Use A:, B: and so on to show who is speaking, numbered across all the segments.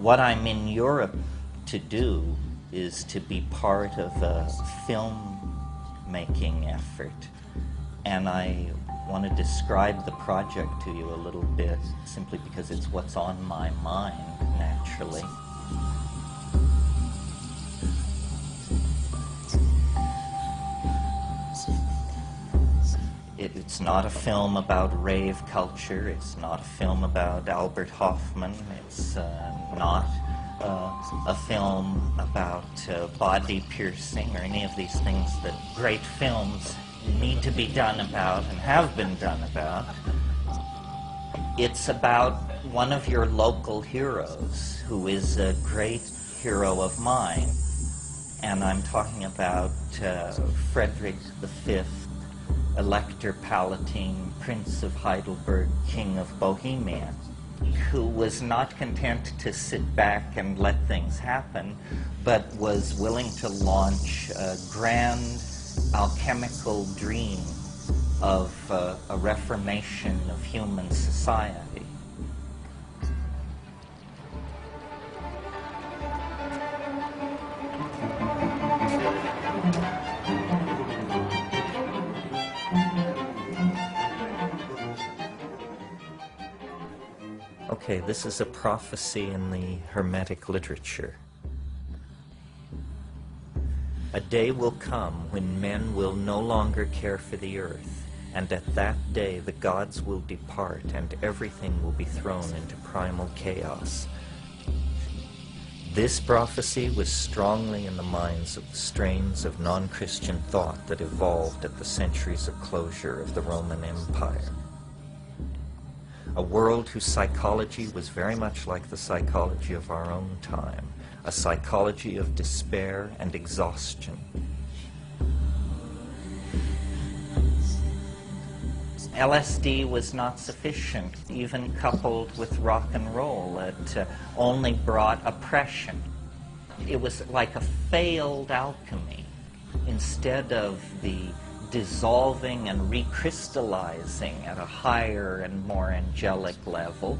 A: What I'm in Europe to do is to be part of a film-making effort. And I want to describe the project to you a little bit, simply because it's what's on my mind, naturally. It's not a film about rave culture, it's not a film about Albert Hoffman, it's not a film about body piercing or any of these things that great films need to be done about and have been done about. It's about one of your local heroes who is a great hero of mine, and I'm talking about Frederick V, Elector Palatine, Prince of Heidelberg, King of Bohemia, who was not content to sit back and let things happen, but was willing to launch a grand alchemical dream of a reformation of human society. Okay, this is a prophecy in the Hermetic literature. A day will come when men will no longer care for the earth, and at that day the gods will depart and everything will be thrown into primal chaos. This prophecy was strongly in the minds of the strains of non-Christian thought that evolved at the centuries of closure of the Roman Empire. A world whose psychology was very much like the psychology of our own time, a psychology of despair and exhaustion. LSD was not sufficient, even coupled with rock and roll. It only brought oppression. It was like a failed alchemy. Instead of the dissolving and recrystallizing at a higher and more angelic level,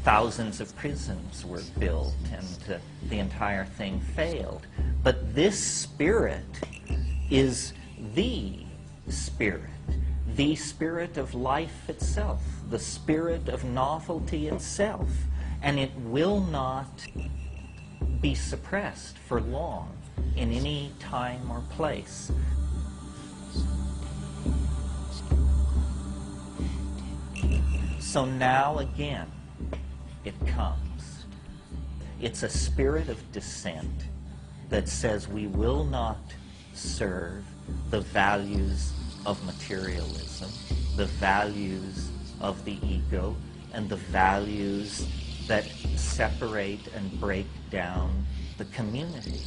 A: thousands of prisons were built, and the entire thing failed. But this spirit is the spirit of life itself, the spirit of novelty itself, and it will not be suppressed for long in any time or place. So now again, it comes. It's a spirit of dissent that says we will not serve the values of materialism, the values of the ego, and the values that separate and break down the community.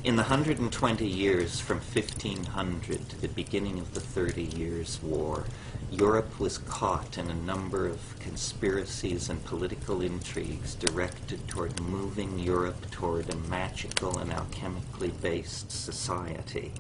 A: In the 120 years from 1500 to the beginning of the 30 Years' War, Europe was caught in a number of conspiracies and political intrigues directed toward moving Europe toward a magical and alchemically based society.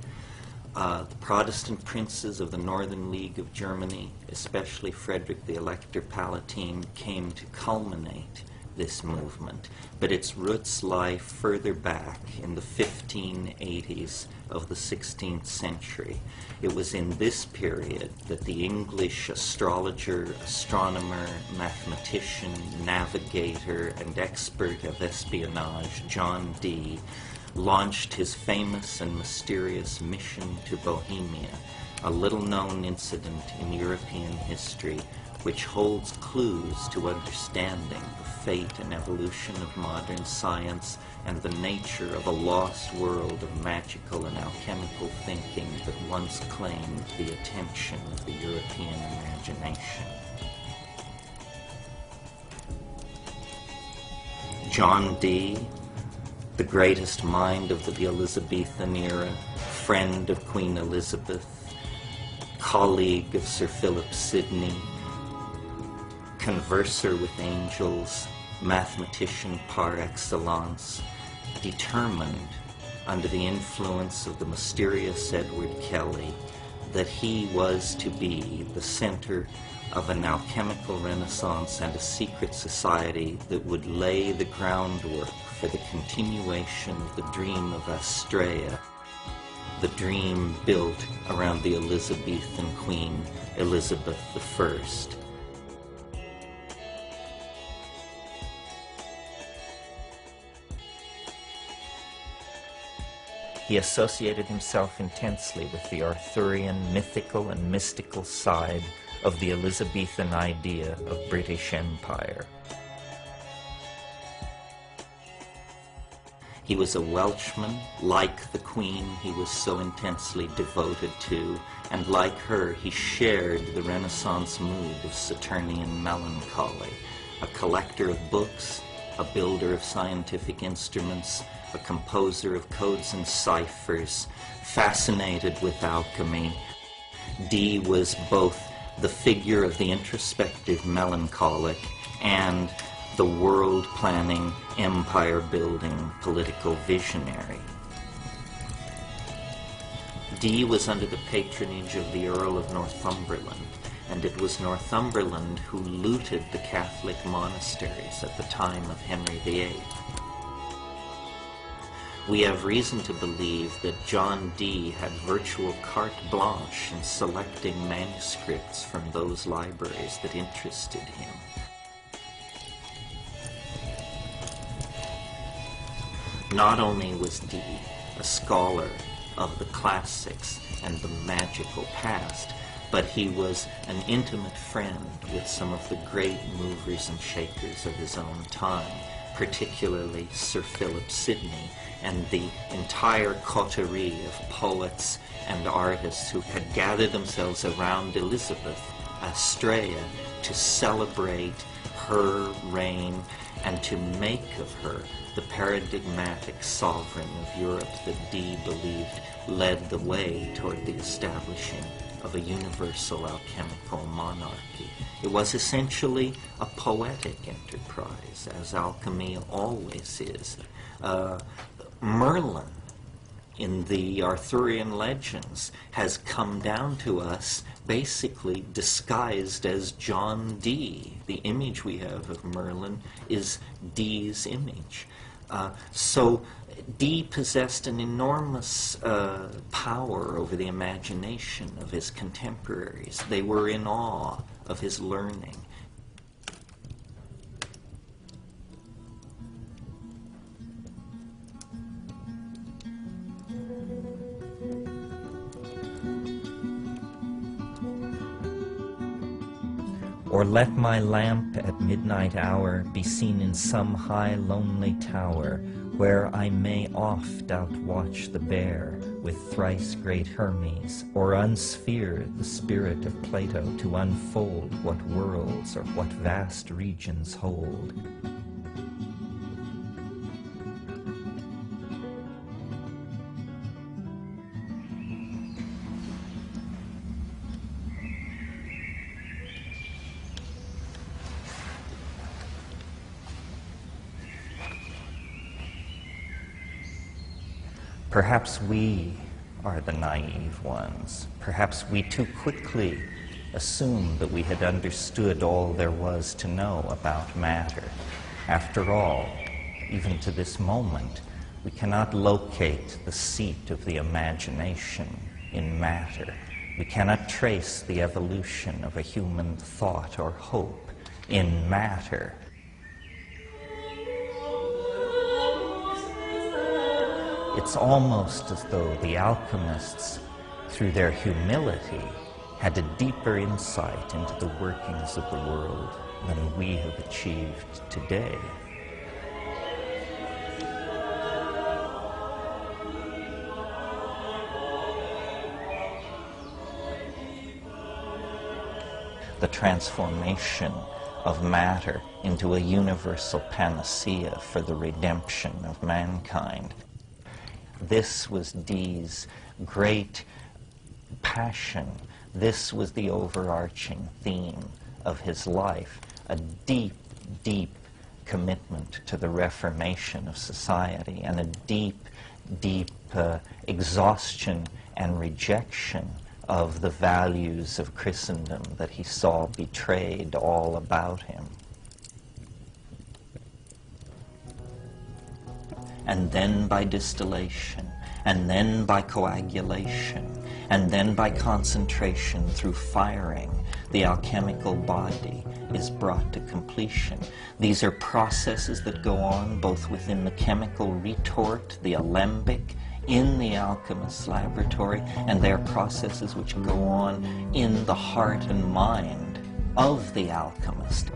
A: The Protestant princes of the Northern League of Germany, especially Frederick the Elector Palatine, came to culminate this movement, but its roots lie further back in the 1580s of the 16th century. It was in this period that the English astrologer, astronomer, mathematician, navigator, and expert of espionage, John Dee, launched his famous and mysterious mission to Bohemia, a little-known incident in European history which holds clues to understanding the fate and evolution of modern science and the nature of a lost world of magical and alchemical thinking that once claimed the attention of the European imagination. John Dee, the greatest mind of the Elizabethan era, friend of Queen Elizabeth, colleague of Sir Philip Sidney, converser with angels, mathematician par excellence, determined, under the influence of the mysterious Edward Kelly, that he was to be the center of an alchemical renaissance and a secret society that would lay the groundwork for the continuation of the dream of Astrea, the dream built around the Elizabethan Queen Elizabeth I. He associated himself intensely with the Arthurian mythical and mystical side of the Elizabethan idea of British Empire. He was a Welshman, like the Queen he was so intensely devoted to, and like her he shared the Renaissance mood of Saturnian melancholy, a collector of books, a builder of scientific instruments, a composer of codes and ciphers, fascinated with alchemy. Dee was both the figure of the introspective melancholic and the world-planning, empire-building political visionary. Dee was under the patronage of the Earl of Northumberland, and it was Northumberland who looted the Catholic monasteries at the time of Henry VIII. We have reason to believe that John Dee had virtual carte blanche in selecting manuscripts from those libraries that interested him. Not only was Dee a scholar of the classics and the magical past, but he was an intimate friend with some of the great movers and shakers of his own time, particularly Sir Philip Sidney and the entire coterie of poets and artists who had gathered themselves around Elizabeth, Astrea, to celebrate her reign and to make of her the paradigmatic sovereign of Europe that Dee believed led the way toward the establishing of a universal alchemical monarchy. It was essentially a poetic enterprise, as alchemy always is. Merlin, in the Arthurian legends, has come down to us basically disguised as John Dee. The image we have of Merlin is Dee's image. So Dee possessed an enormous power over the imagination of his contemporaries. They were in awe of his learning. Or let my lamp at midnight hour be seen in some high lonely tower, where I may oft outwatch the bear with thrice great Hermes, or unsphere the spirit of Plato to unfold what worlds or what vast regions hold. Perhaps we are the naive ones. Perhaps we too quickly assumed that we had understood all there was to know about matter. After all, even to this moment, we cannot locate the seat of the imagination in matter. We cannot trace the evolution of a human thought or hope in matter. It's almost as though the alchemists, through their humility, had a deeper insight into the workings of the world than we have achieved today. The transformation of matter into a universal panacea for the redemption of mankind. This was Dee's great passion. This was the overarching theme of his life, a deep, deep commitment to the reformation of society and a deep, deep exhaustion and rejection of the values of Christendom that he saw betrayed all about him. And then by distillation, and then by coagulation, and then by concentration through firing, the alchemical body is brought to completion. These are processes that go on both within the chemical retort, the alembic, in the alchemist's laboratory, and they are processes which go on in the heart and mind of the alchemist.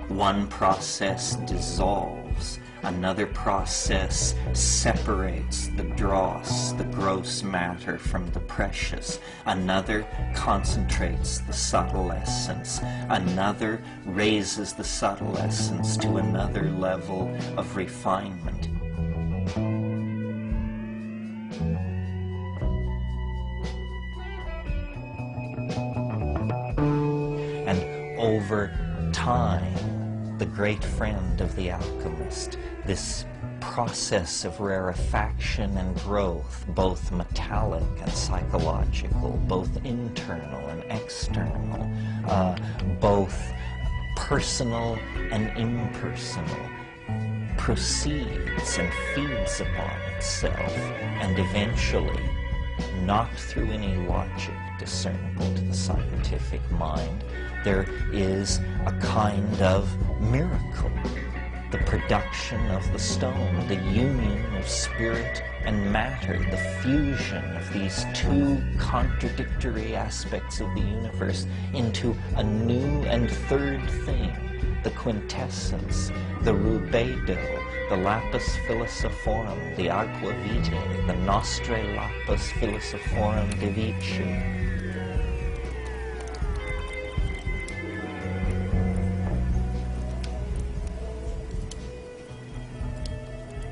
A: One process dissolves, another process separates the dross, the gross matter, from the precious. Another concentrates the subtle essence. Another raises the subtle essence to another level of refinement. And over time, the great friend of the alchemist, this process of rarefaction and growth, both metallic and psychological, both internal and external, both personal and impersonal, proceeds and feeds upon itself, and eventually, not through any logic discernible to the scientific mind, there is a kind of miracle, the production of the stone, the union of spirit and matter, the fusion of these two contradictory aspects of the universe into a new and third thing, the quintessence, the rubedo, the lapis philosophorum, the aqua vitae, the nostre lapis philosophorum de vici.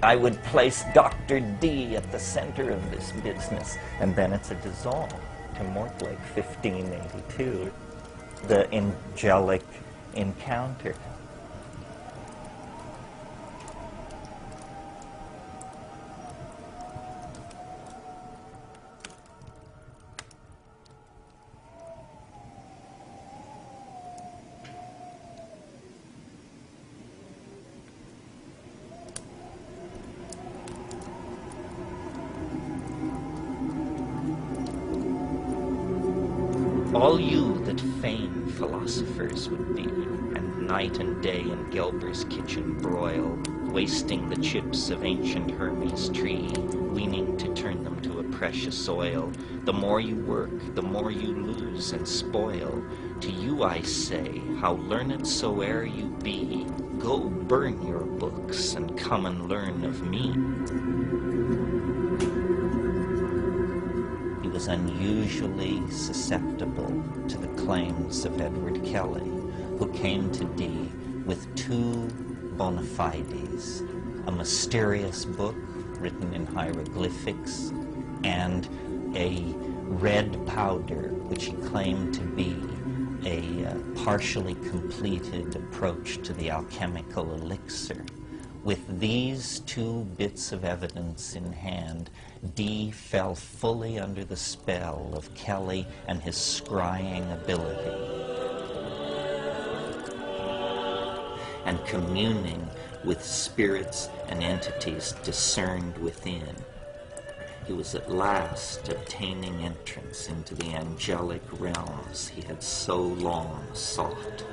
A: I would place Dr. Dee at the center of this business, and then it's a dissolve to Mortlake, 1582, the angelic encounter. All you that fain philosophers would be, and night and day in Gelber's kitchen broil, wasting the chips of ancient Hermes tree, weaning to turn them to a precious oil. The more you work, the more you lose and spoil. To you I say, how learned soe'er you be, go burn your books and come and learn of me. Was unusually susceptible to the claims of Edward Kelly, who came to Dee with two bona fides, a mysterious book written in hieroglyphics and a red powder which he claimed to be a partially completed approach to the alchemical elixir. With these two bits of evidence in hand, Dee fell fully under the spell of Kelly and his scrying ability. And communing with spirits and entities discerned within, he was at last obtaining entrance into the angelic realms he had so long sought.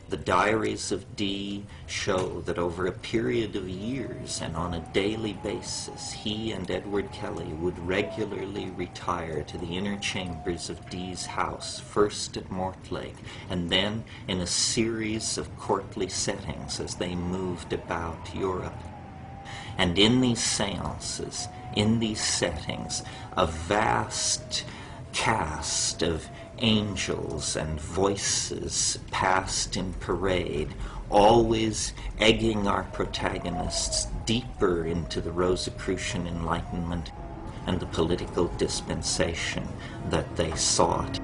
A: The diaries of Dee show that over a period of years and on a daily basis, he and Edward Kelly would regularly retire to the inner chambers of Dee's house, first at Mortlake, and then in a series of courtly settings as they moved about Europe. And in these seances, in these settings, a vast cast of angels and voices passed in parade, always egging our protagonists deeper into the Rosicrucian Enlightenment and the political dispensation that they sought.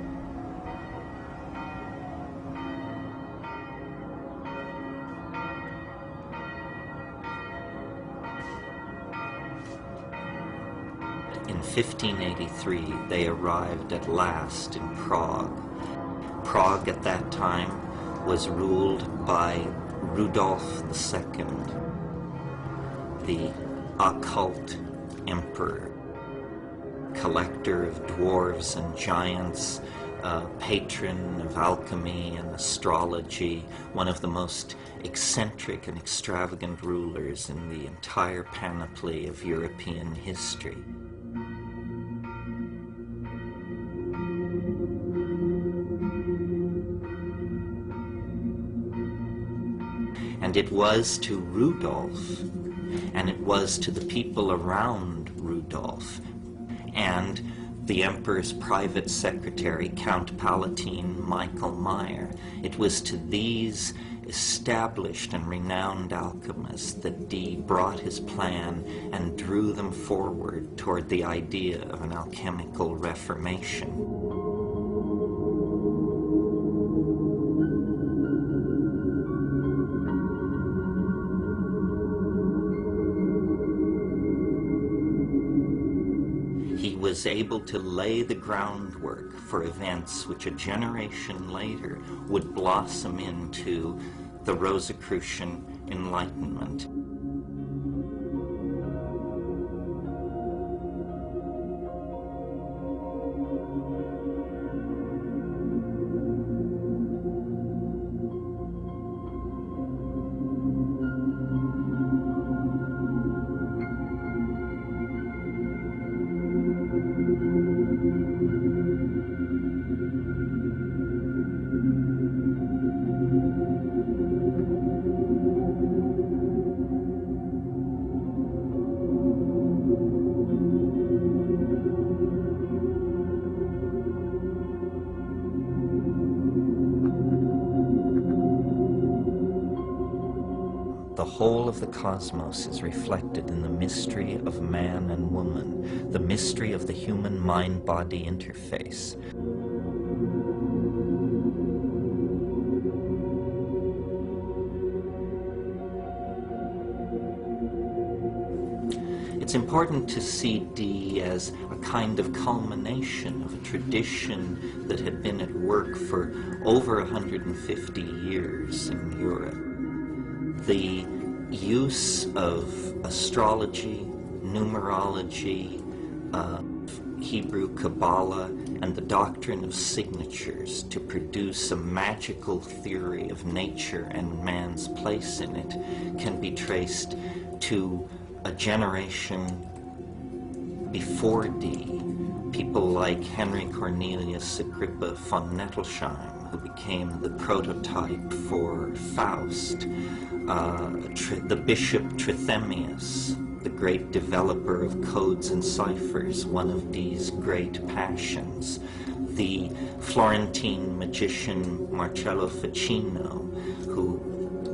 A: In 1583, they arrived at last in Prague. Prague at that time was ruled by Rudolf II, the occult emperor, collector of dwarves and giants, patron of alchemy and astrology, one of the most eccentric and extravagant rulers in the entire panoply of European history. And it was to Rudolf, and it was to the people around Rudolf, and the emperor's private secretary, Count Palatine Michael Meyer, it was to these established and renowned alchemists that Dee brought his plan and drew them forward toward the idea of an alchemical reformation. Was able to lay the groundwork for events which a generation later would blossom into the Rosicrucian Enlightenment. The whole of the cosmos is reflected in the mystery of man and woman, the mystery of the human mind-body interface. It's important to see Dee as a kind of culmination of a tradition that had been at work for over 150 years in Europe. The use of astrology, numerology, Hebrew Kabbalah, and the doctrine of signatures to produce a magical theory of nature and man's place in it can be traced to a generation before Dee. People like Henry Cornelius Agrippa von Nettelsheim, who became the prototype for Faust, the Bishop Trithemius, the great developer of codes and ciphers, one of Dee's great passions, the Florentine magician Marcello Ficino, who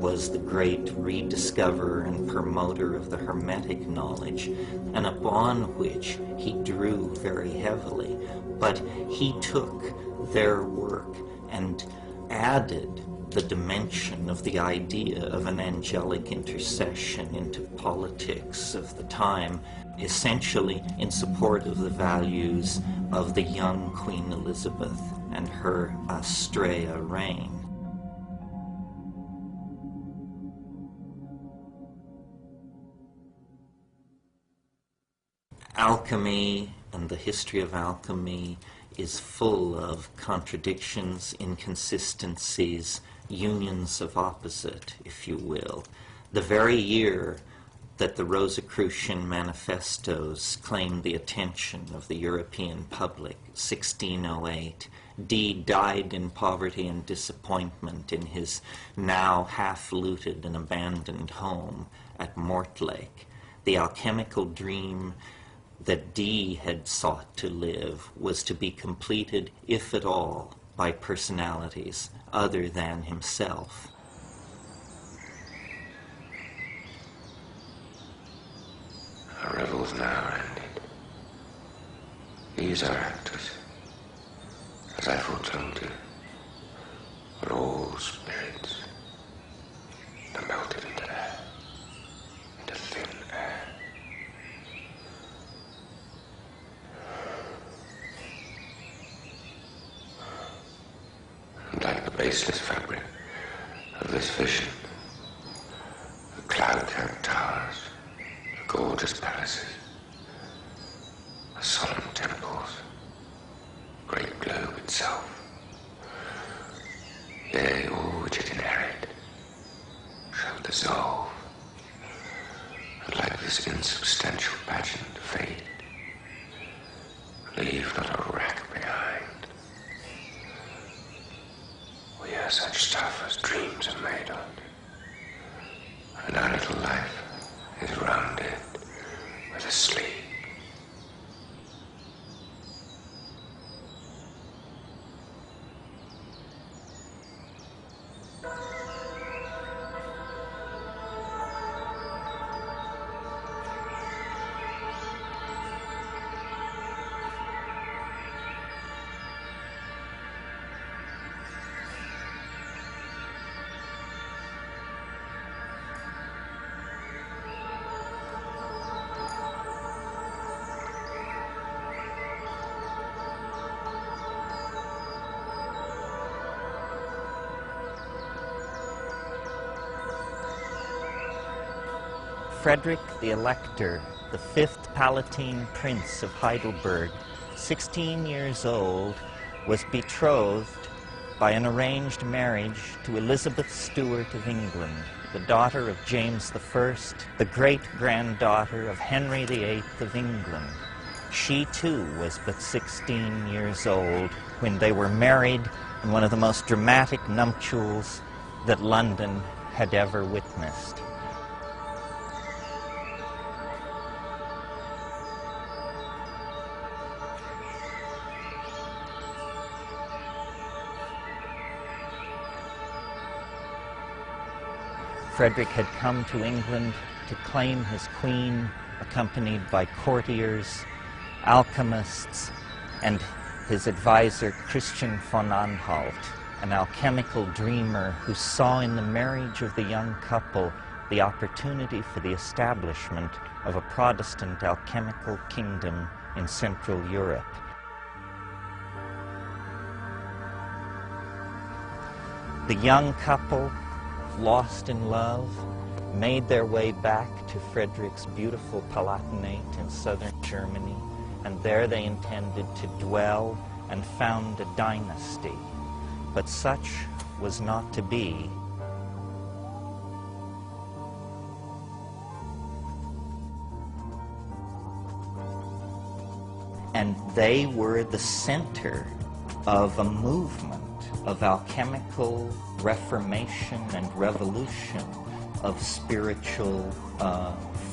A: was the great rediscoverer and promoter of the Hermetic knowledge, and upon which he drew very heavily. But he took their work and added the dimension of the idea of an angelic intercession into politics of the time, essentially in support of the values of the young Queen Elizabeth and her Astrea reign. Alchemy and the history of alchemy is full of contradictions, inconsistencies, unions of opposite, if you will. The very year that the Rosicrucian manifestos claimed the attention of the European public, 1608, Dee died in poverty and disappointment in his now half-looted and abandoned home at Mortlake. the alchemical dream that Dee had sought to live was to be completed, if at all, by personalities other than himself.
B: Our revels now ended. These are actors, as I foretold you, were all spirits that melted into air, into thin air. And like the baseless fabric of this vision, the cloud-capped towers, the gorgeous palaces, the solemn temples, the great globe itself, yea, all which it inherit, shall dissolve, and like this insubstantial pageant fade, leave not a wreck behind. We are such stuff as dreams are made on, and our little life is rounded with a sleep.
A: Frederick the Elector, the fifth Palatine Prince of Heidelberg, 16 years old, was betrothed by an arranged marriage to Elizabeth Stuart of England, the daughter of James I, the great-granddaughter of Henry VIII of England. She too was but 16 years old when they were married in one of the most dramatic nuptials that London had ever witnessed. Frederick had come to England to claim his queen, accompanied by courtiers, alchemists, and his advisor Christian von Anhalt, an alchemical dreamer who saw in the marriage of the young couple the opportunity for the establishment of a Protestant alchemical kingdom in Central Europe. The young couple, lost in love, made their way back to Frederick's beautiful Palatinate in southern Germany, and there they intended to dwell and found a dynasty. But such was not to be. And they were the center of a movement of alchemical reformation and revolution, of spiritual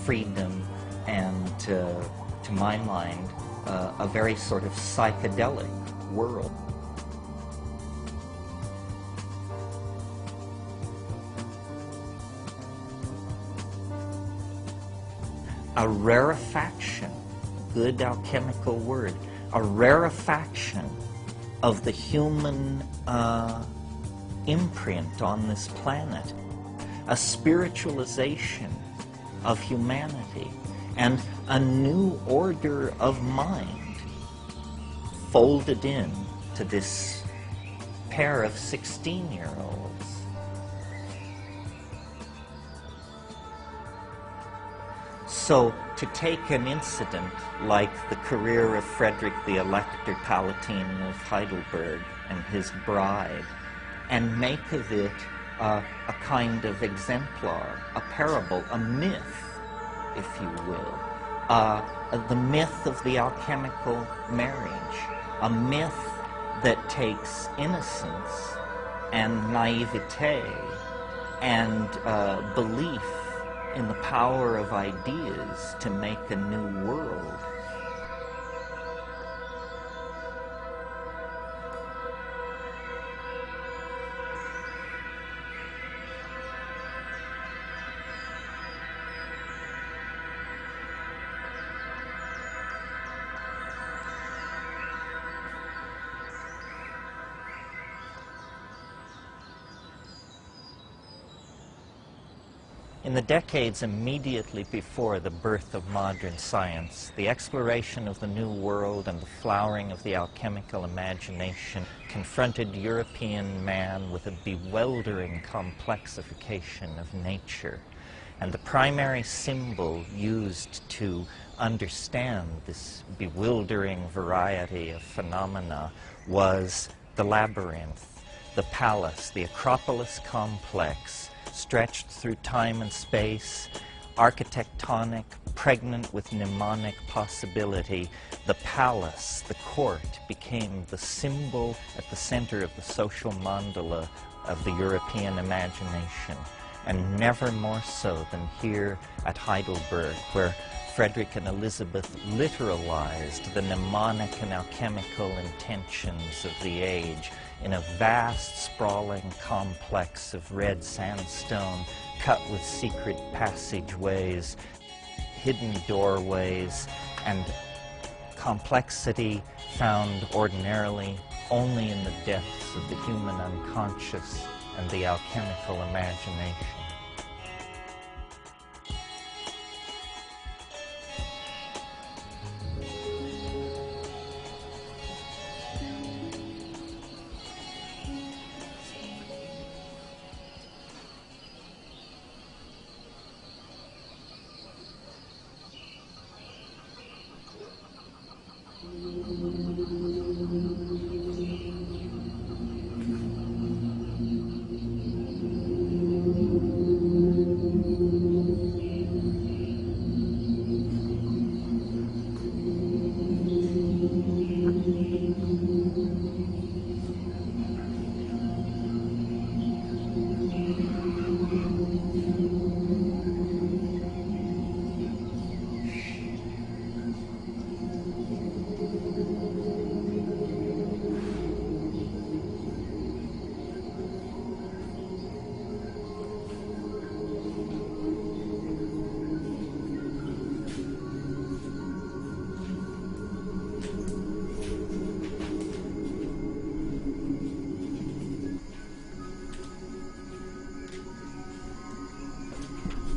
A: freedom, and to my mind, a very sort of psychedelic world. A rarefaction, good alchemical word, a rarefaction of the human imprint on this planet, a spiritualization of humanity, and a new order of mind folded in to this pair of 16-year-olds. So to take an incident like the career of Frederick the Elector, Palatine of Heidelberg, and his bride, and make of it a kind of exemplar, a parable, a myth, if you will, the myth of the alchemical marriage, a myth that takes innocence and naivete and belief in the power of ideas to make a new world. In the decades immediately before the birth of modern science, the exploration of the New World and the flowering of the alchemical imagination confronted European man with a bewildering complexification of nature. And the primary symbol used to understand this bewildering variety of phenomena was the labyrinth, the palace, the Acropolis complex, stretched through time and space, architectonic, pregnant with mnemonic possibility. The palace, the court, became the symbol at the center of the social mandala of the European imagination, and never more so than here at Heidelberg, where Frederick and Elizabeth literalized the mnemonic and alchemical intentions of the age in a vast, sprawling complex of red sandstone cut with secret passageways, hidden doorways, and complexity found ordinarily only in the depths of the human unconscious and the alchemical imagination.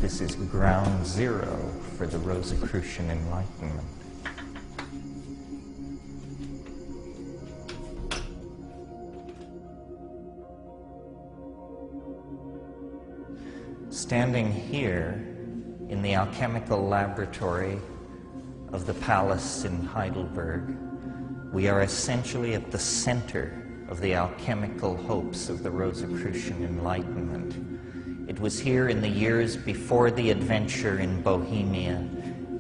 A: This is ground zero for the Rosicrucian Enlightenment. Standing here in the alchemical laboratory of the palace in Heidelberg, we are essentially at the center of the alchemical hopes of the Rosicrucian Enlightenment. It was here in the years before the adventure in Bohemia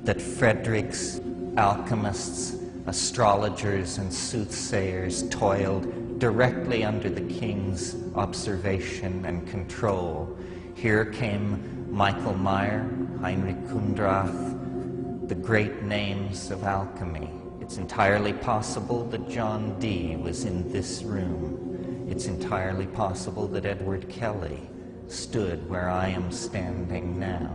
A: that Frederick's alchemists, astrologers, and soothsayers toiled directly under the king's observation and control. Here came Michael Meyer, Heinrich Kundrath, the great names of alchemy. It's entirely possible that John Dee was in this room. It's entirely possible that Edward Kelly stood where I am standing now.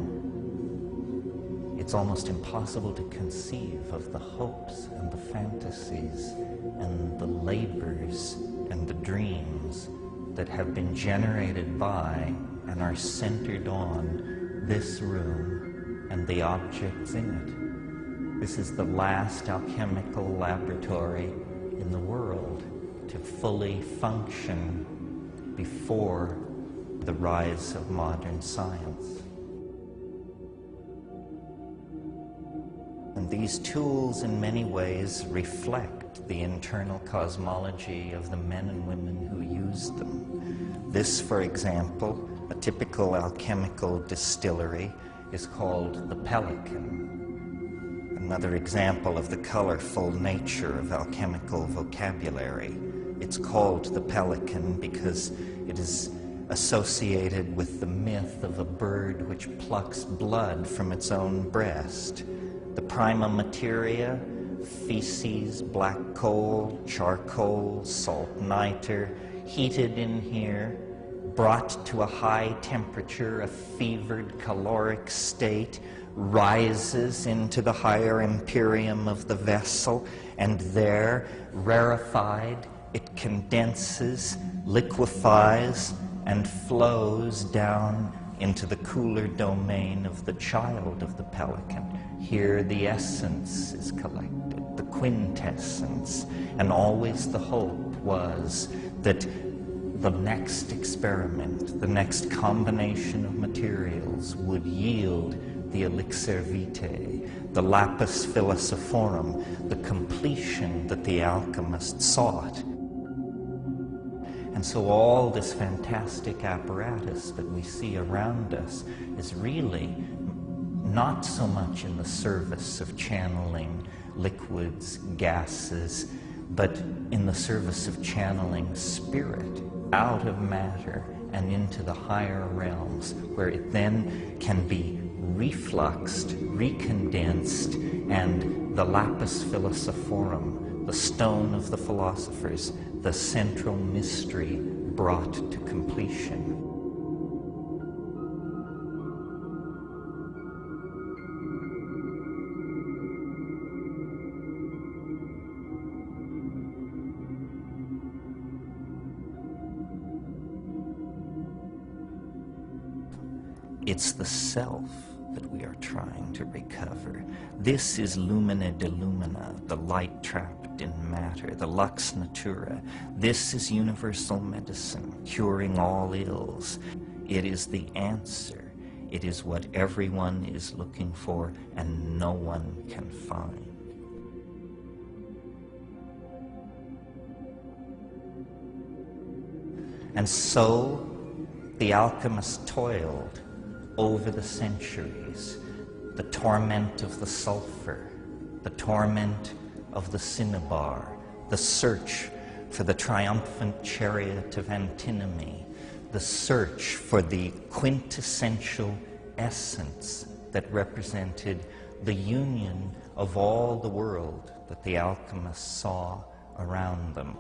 A: It's almost impossible to conceive of the hopes and the fantasies and the labors and the dreams that have been generated by and are centered on this room and the objects in it. This is the last alchemical laboratory in the world to fully function before the rise of modern science. And these tools in many ways reflect the internal cosmology of the men and women who used them. This, for example, a typical alchemical distillery, is called the Pelican. Another example of the colorful nature of alchemical vocabulary. It's called the Pelican because it is associated with the myth of a bird which plucks blood from its own breast. The prima materia, feces, black coal, charcoal, salt niter, heated in here, brought to a high temperature, a fevered caloric state, rises into the higher imperium of the vessel, and there, rarefied, it condenses, liquefies, and flows down into the cooler domain of the child of the pelican. Here the essence is collected, the quintessence, and always the hope was that the next experiment, the next combination of materials would yield the elixir vitae, the lapis philosophorum, the completion that the alchemist sought. And so all this fantastic apparatus that we see around us is really not so much in the service of channeling liquids, gases, but in the service of channeling spirit out of matter and into the higher realms, where it then can be refluxed, recondensed, and the lapis philosophorum, the stone of the philosophers, the central mystery brought to completion. It's the self that we are trying to recover. This is lumina de lumina, the light trapped in matter, the lux natura. This is universal medicine, curing all ills. It is the answer. It is what everyone is looking for and no one can find. And so the alchemist toiled over the centuries, the torment of the sulfur, the torment of the cinnabar, the search for the triumphant chariot of antinomy, the search for the quintessential essence that represented the union of all the world that the alchemists saw around them.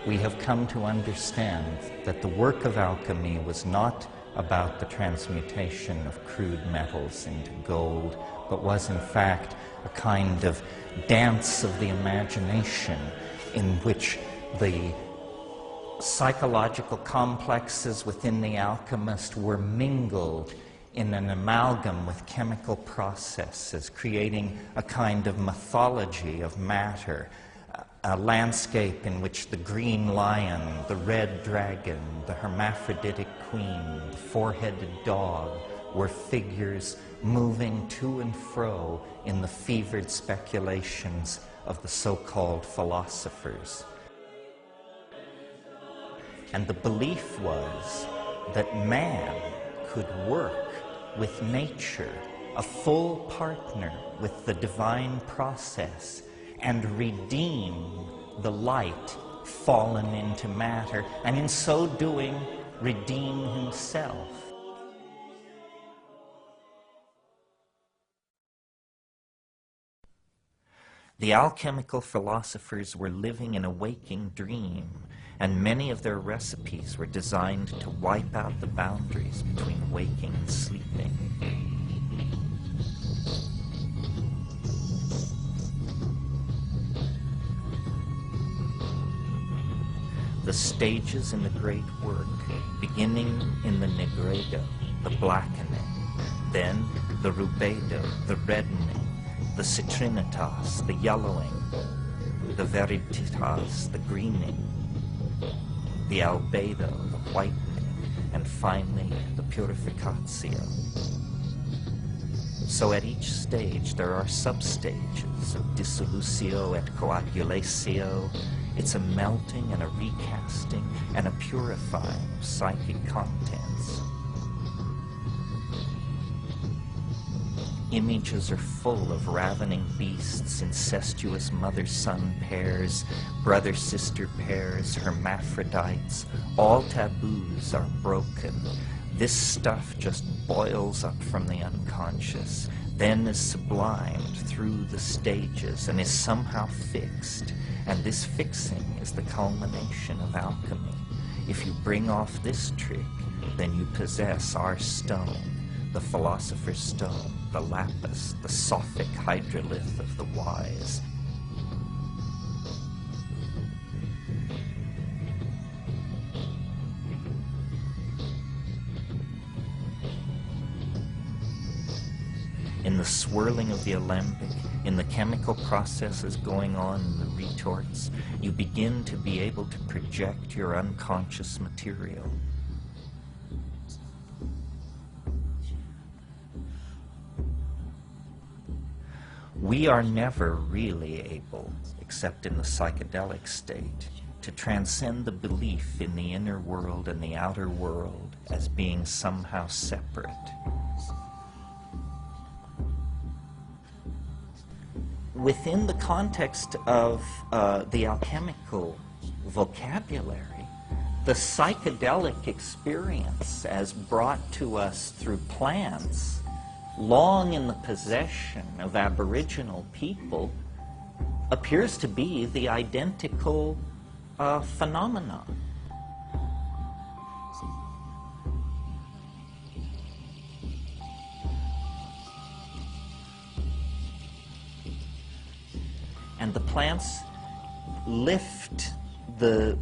A: We have come to understand that the work of alchemy was not about the transmutation of crude metals into gold, but was in fact a kind of dance of the imagination in which the psychological complexes within the alchemist were mingled in an amalgam with chemical processes, creating a kind of mythology of matter, a landscape in which the green lion, the red dragon, the hermaphroditic queen, the four-headed dog were figures moving to and fro in the fevered speculations of the so-called philosophers. And the belief was that man could work with nature, a full partner with the divine process, and redeem the light fallen into matter, and in so doing, redeem himself. The alchemical philosophers were living in a waking dream, and many of their recipes were designed to wipe out the boundaries between waking and sleeping. The stages in the great work, beginning in the negredo, the blackening, then the rubedo, the reddening, the citrinitas, the yellowing, the veriditas, the greening, the albedo, the whitening, and finally the purificatio. So at each stage there are substages of dissolutio et coagulatio. It's a melting and a recasting and a purifying of psychic contents. Images are full of ravening beasts, incestuous mother-son pairs, brother-sister pairs, hermaphrodites. All taboos are broken. This stuff just boils up from the unconscious, then is sublimed through the stages and is somehow fixed. And this fixing is the culmination of alchemy. If you bring off this trick, then you possess our stone, the philosopher's stone, the lapis, the Sophic hydrolith of the wise. In the swirling of the alembic, in the chemical processes going on in the retorts, you begin to be able to project your unconscious material. We are never really able, except in the psychedelic state, to transcend the belief in the inner world and the outer world as being somehow separate. Within the context of the alchemical vocabulary, the psychedelic experience as brought to us through plants, long in the possession of Aboriginal people, appears to be the identical phenomenon. And the plants lift the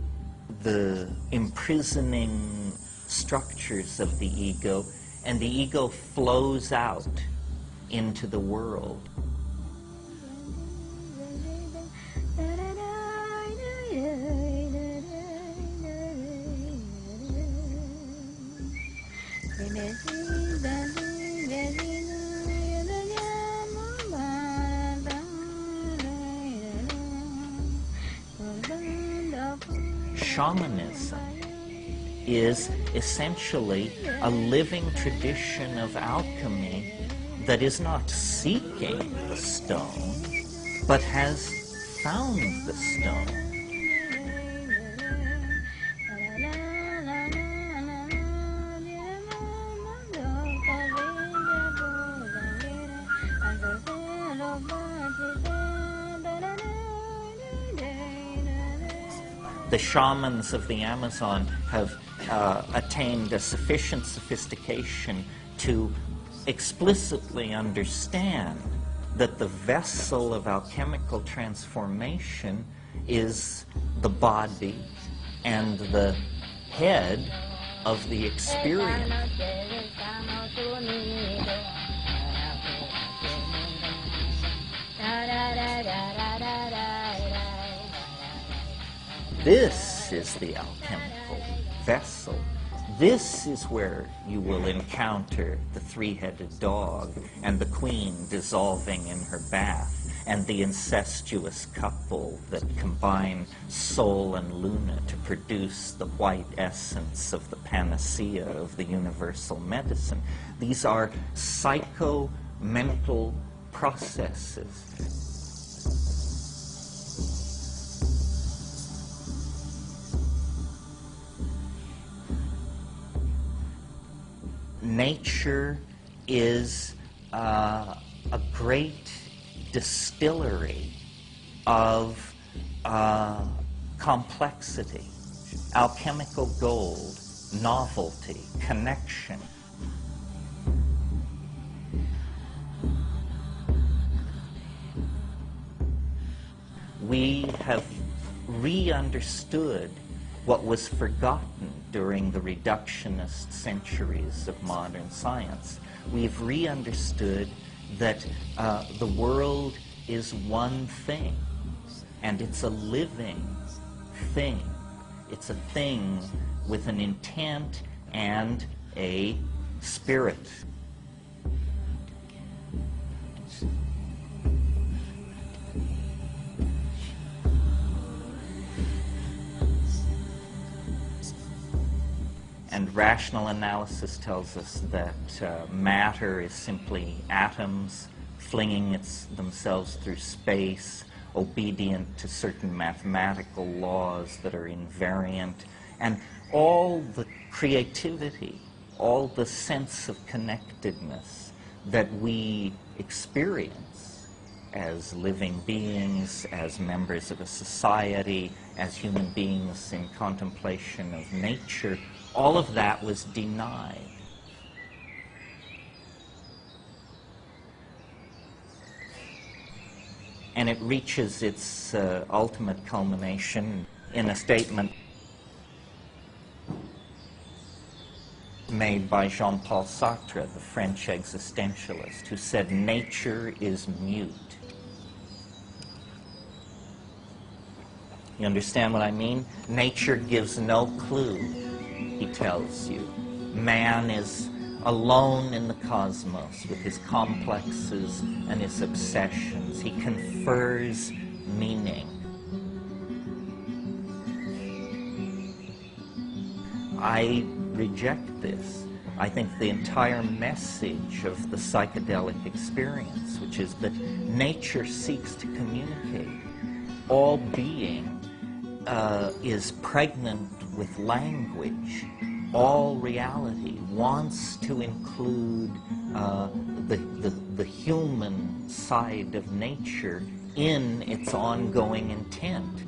A: imprisoning structures of the ego, and the ego flows out into the world. Shamanism is essentially a living tradition of alchemy that is not seeking the stone, but has found the stone. The shamans of the Amazon have attained a sufficient sophistication to explicitly understand that the vessel of alchemical transformation is the body and the head of the experience. This is the alchemical vessel. This is where you will encounter the three-headed dog and the queen dissolving in her bath and the incestuous couple that combine Sol and Luna to produce the white essence of the panacea of the universal medicine. These are psycho-mental processes. Nature is a great distillery of complexity, alchemical gold, novelty, connection. We have re-understood what was forgotten during the reductionist centuries of modern science. We've re-understood that the world is one thing, and it's a living thing. It's a thing with an intent and a spirit. And rational analysis tells us that matter is simply atoms flinging themselves through space, obedient to certain mathematical laws that are invariant. And all the creativity, all the sense of connectedness that we experience as living beings, as members of a society, as human beings in contemplation of nature, all of that was denied. And it reaches its ultimate culmination in a statement made by Jean-Paul Sartre, the French existentialist, who said, "Nature is mute." You understand what I mean? Nature gives no clue, he tells you. Man is alone in the cosmos with his complexes and his obsessions. He confers meaning. I reject this. I think the entire message of the psychedelic experience, which is that nature seeks to communicate. All being is pregnant with language. All reality wants to include the human side of nature in its ongoing intent.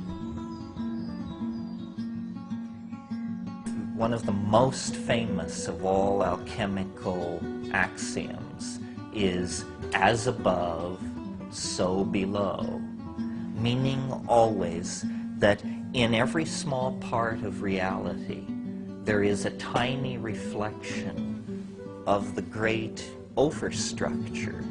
A: One of the most famous of all alchemical axioms is "as above, so below," meaning always that in every small part of reality there is a tiny reflection of the great overstructure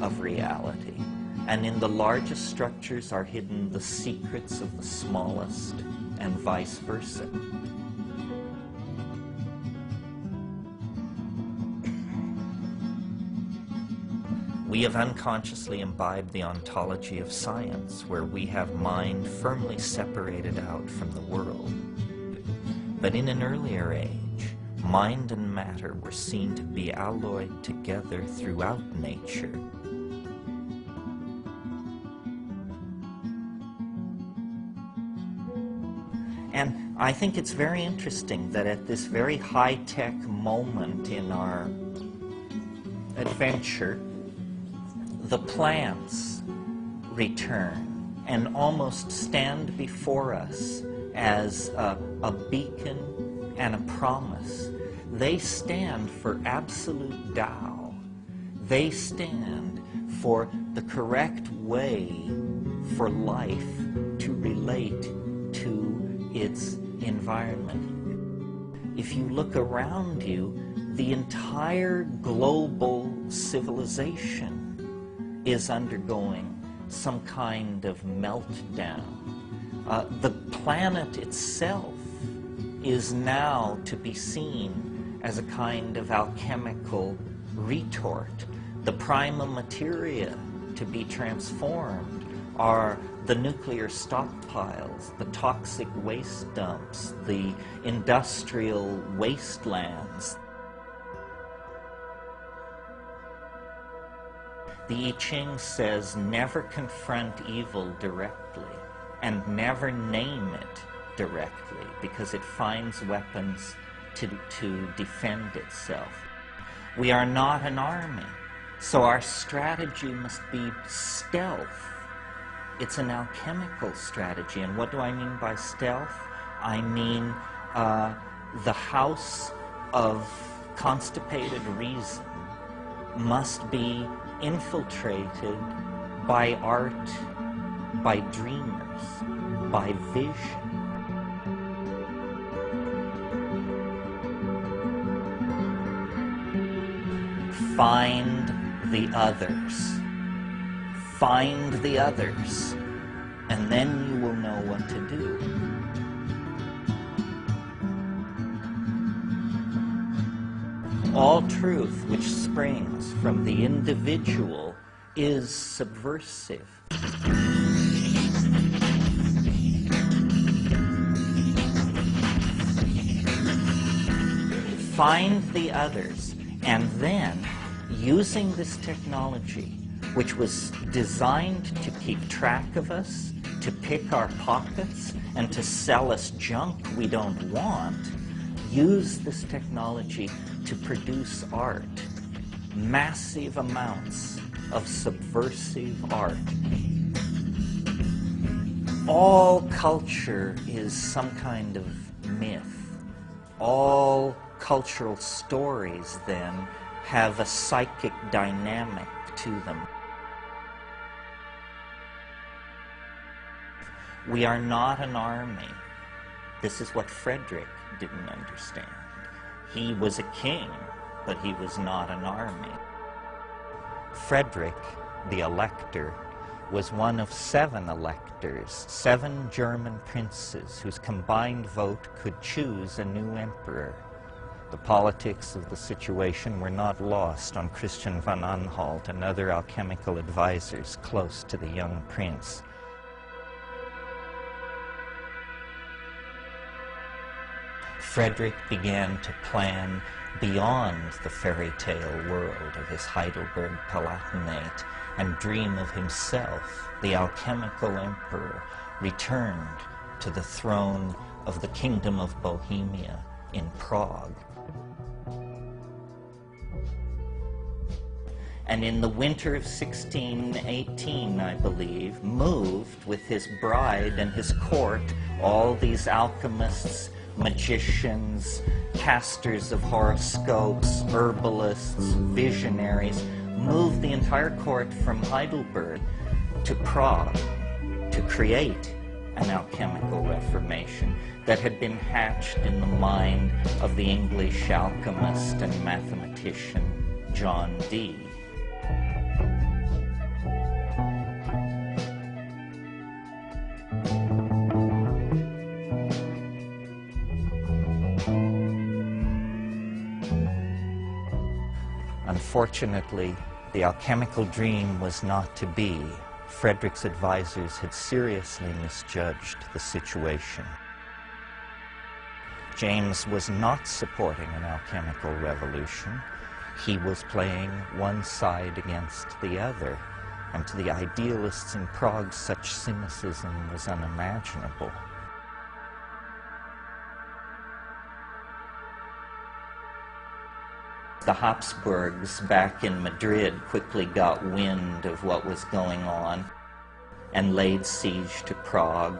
A: of reality. And in the largest structures are hidden the secrets of the smallest, and vice versa. We have unconsciously imbibed the ontology of science, where we have mind firmly separated out from the world. But in an earlier age, mind and matter were seen to be alloyed together throughout nature. And I think it's very interesting that at this very high-tech moment in our adventure, the plants return and almost stand before us as a beacon and a promise. They stand for absolute Tao. They stand for the correct way for life to relate to its environment. If you look around you, the entire global civilization is undergoing some kind of meltdown. The planet itself is now to be seen as a kind of alchemical retort. The prima materia to be transformed are the nuclear stockpiles, the toxic waste dumps, the industrial wastelands. The I Ching says, never confront evil directly and never name it directly, because it finds weapons to defend itself. We are not an army, so our strategy must be stealth. It's an alchemical strategy. And what do I mean by stealth? I mean the house of constipated reason must be infiltrated by art, by dreamers, by vision. Find the others. Find the others, and then you will know what to do. All truth which springs from the individual is subversive. find the others, and then, using this technology, which was designed to keep track of us, to pick our pockets, and to sell us junk we don't want, use this technology to produce art. Massive amounts of subversive art. All culture is some kind of myth. All cultural stories, then, have a psychic dynamic to them. We are not an army. This is what Frederick didn't understand. He was a king, but he was not an army. Frederick, the elector, was one of 7 electors, 7 German princes whose combined vote could choose a new emperor. The politics of the situation were not lost on Christian von Anhalt and other alchemical advisors close to the young prince. Frederick began to plan beyond the fairy tale world of his Heidelberg Palatinate and dream of himself, the alchemical emperor, returned to the throne of the Kingdom of Bohemia in Prague. And in the winter of 1618, I believe, moved with his bride and his court, all these alchemists, magicians, casters of horoscopes, herbalists, visionaries, moved the entire court from Heidelberg to Prague to create an alchemical reformation that had been hatched in the mind of the English alchemist and mathematician John Dee. Unfortunately, the alchemical dream was not to be. Frederick's advisors had seriously misjudged the situation. James was not supporting an alchemical revolution. He was playing one side against the other, and to the idealists in Prague, such cynicism was unimaginable. The Habsburgs back in Madrid quickly got wind of what was going on and laid siege to Prague.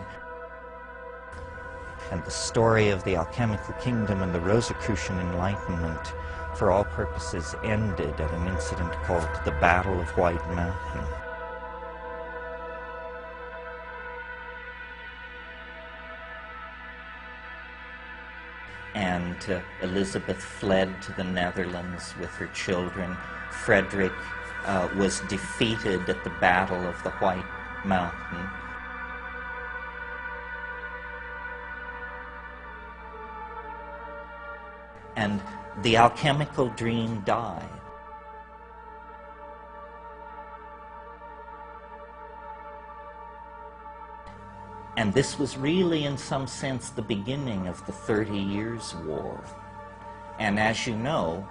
A: And the story of the alchemical kingdom and the Rosicrucian Enlightenment, for all purposes, ended at an incident called the Battle of White Mountain. And Elizabeth fled to the Netherlands with her children. Frederick was defeated at the Battle of the White Mountain. And the alchemical dream died. And this was really, in some sense, the beginning of the 30 Years' War. And as you know,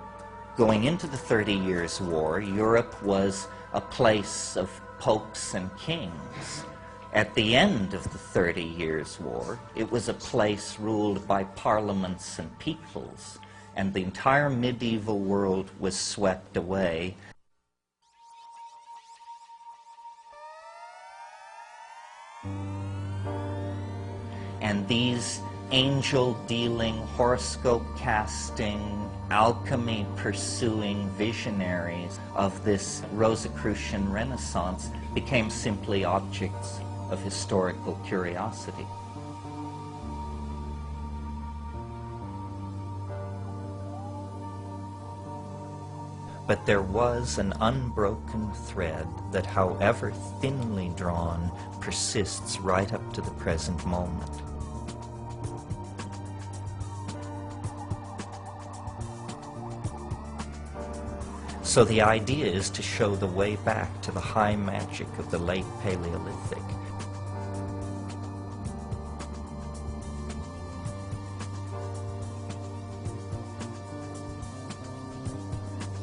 A: going into the 30 Years' War, Europe was a place of popes and kings. At the end of the 30 Years' War, it was a place ruled by parliaments and peoples, and the entire medieval world was swept away. And these angel-dealing, horoscope-casting, alchemy-pursuing visionaries of this Rosicrucian Renaissance became simply objects of historical curiosity. But there was an unbroken thread that, however thinly drawn, persists right up to the present moment. So the idea is to show the way back to the high magic of the late Paleolithic.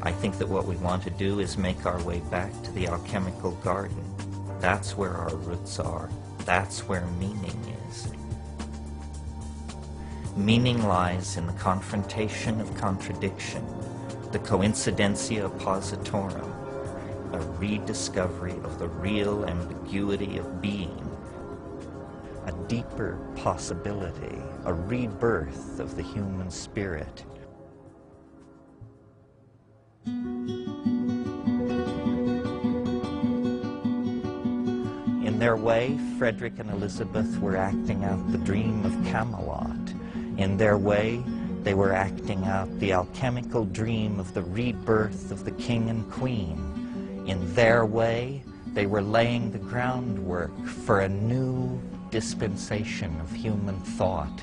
A: I think that what we want to do is make our way back to the alchemical garden. That's where our roots are. That's where meaning is. Meaning lies in the confrontation of contradiction, the coincidentia oppositorum, a rediscovery of the real ambiguity of being, a deeper possibility, a rebirth of the human spirit. In their way, Frederick and Elizabeth were acting out the dream of Camelot. In their way, they were acting out the alchemical dream of the rebirth of the king and queen. In their way, they were laying the groundwork for a new dispensation of human thought,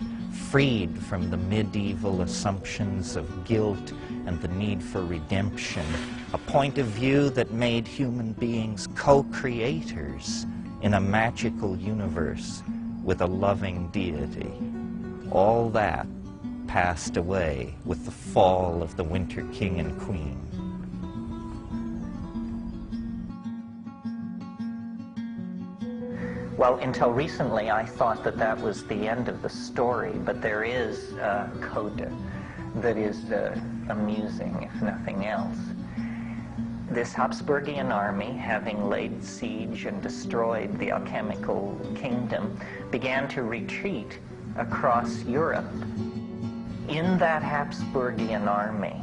A: freed from the medieval assumptions of guilt and the need for redemption, a point of view that made human beings co-creators in a magical universe with a loving deity. All that passed away with the fall of the Winter King and Queen. Well, until recently, I thought that that was the end of the story, but there is a coda that is amusing, if nothing else. This Habsburgian army, having laid siege and destroyed the alchemical kingdom, began to retreat across Europe. In that Habsburgian army,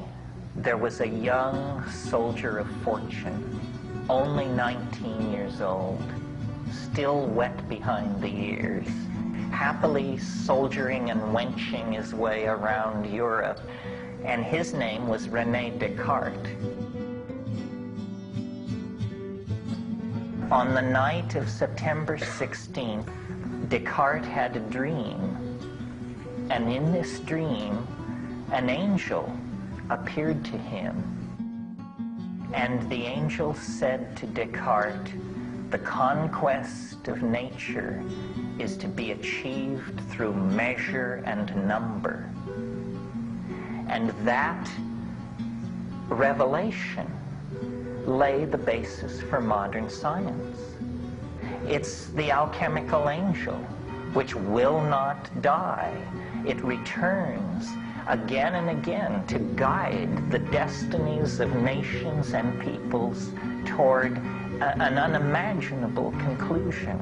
A: there was a young soldier of fortune, only 19 years old, still wet behind the ears, happily soldiering and wenching his way around Europe, and his name was René Descartes. On the night of September 16th, Descartes had a dream, and in this dream, an angel appeared to him. And the angel said to Descartes, "The conquest of nature is to be achieved through measure and number." And that revelation lay the basis for modern science. It's the alchemical angel, which will not die. It returns again and again to guide the destinies of nations and peoples toward an unimaginable conclusion.